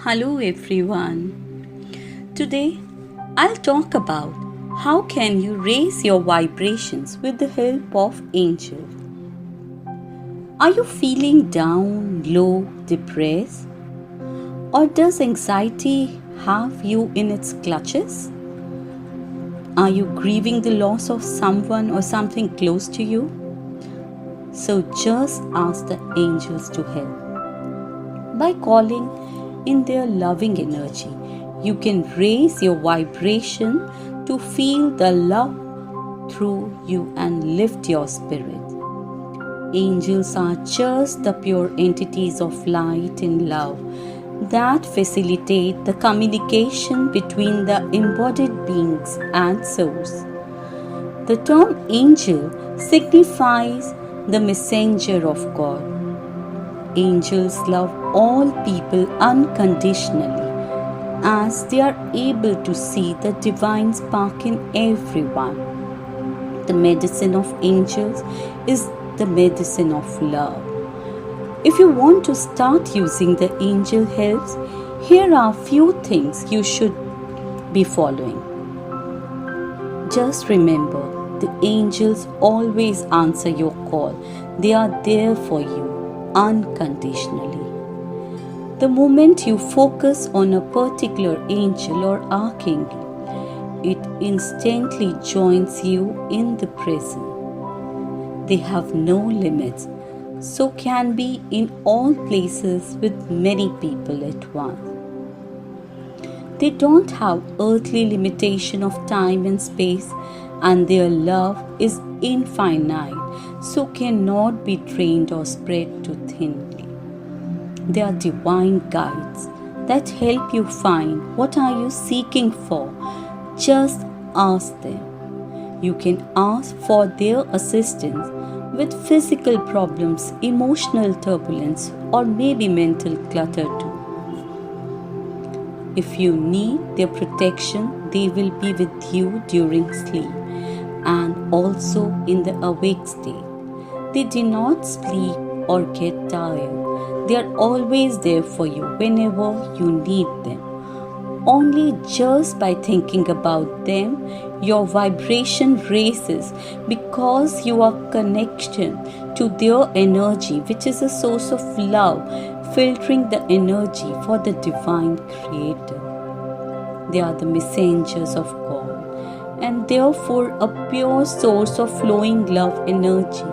Hello everyone. Today I'll talk about how can you raise your vibrations with the help of angels. Are you feeling down, low, depressed? Or does anxiety have you in its clutches? Are you grieving the loss of someone or something close to you? So just ask the angels to help. By calling in their loving energy, you can raise your vibration to feel the love through you and lift your spirit. Angels are just the pure entities of light and love that facilitate the communication between the embodied beings and souls. The term angel signifies the messenger of God. Angels love all people unconditionally as they are able to see the divine spark in everyone. The medicine of angels is the medicine of love. If you want to start using the angel helps, here are few things you should be following. Just remember, the angels always answer your call. They are there for you unconditionally. The moment you focus on a particular angel or archangel, it instantly joins you in the present. They have no limits, so can be in all places with many people at once. They don't have earthly limitation of time and space, and their love is infinite, so cannot be drained or spread too thinly. They are divine guides that help you find what are you seeking for. Just ask them. You can ask for their assistance with physical problems, emotional turbulence, or maybe mental clutter too. If you need their protection, they will be with you during sleep and also in the awake state. They do not sleep or get tired. They are always there for you whenever you need them. Only just by thinking about them, your vibration raises because you are connected to their energy, which is a source of love, filtering the energy for the divine creator. They are the messengers of God and therefore a pure source of flowing love energy.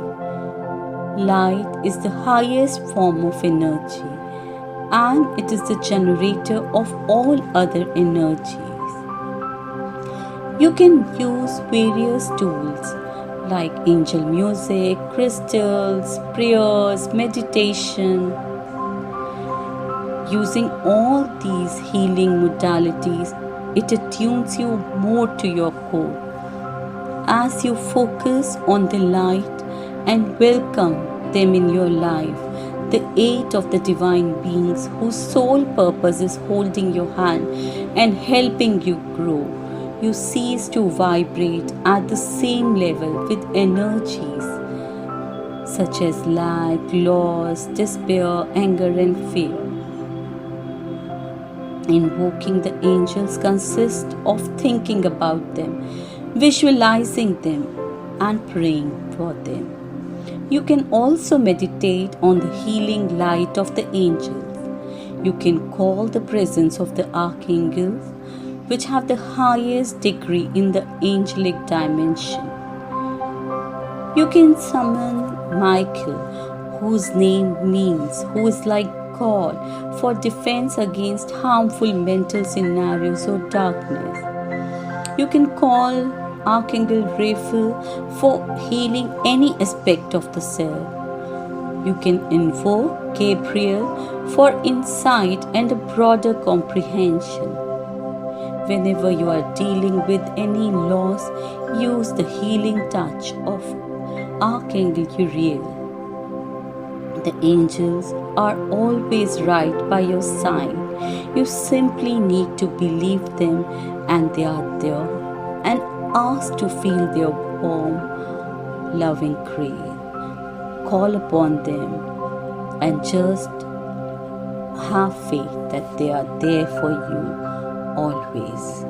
Light is the highest form of energy, and it is the generator of all other energies. You can use various tools like angel music, crystals, prayers, meditation. Using all these healing modalities, it attunes you more to your core. As you focus on the light and welcome them in your life, the eight of the divine beings whose sole purpose is holding your hand and helping you grow, you cease to vibrate at the same level with energies such as lack, loss, despair, anger, and fear. Invoking the angels consists of thinking about them, visualizing them, and praying for them. You can also meditate on the healing light of the angels. You can call the presence of the archangels, which have the highest degree in the angelic dimension. You can summon Michael, whose name means who is like God, for defense against harmful mental scenarios or darkness. You can call Archangel Raphael for healing any aspect of the self. You can invoke Gabriel for insight and a broader comprehension. Whenever you are dealing with any loss, use the healing touch of Archangel Uriel. The angels are always right by your side. You simply need to believe them and they are there, and ask to feel their warm, loving grace. Call upon them and just have faith that they are there for you always.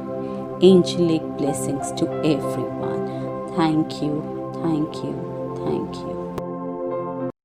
Angelic blessings to everyone. Thank you, thank you, thank you.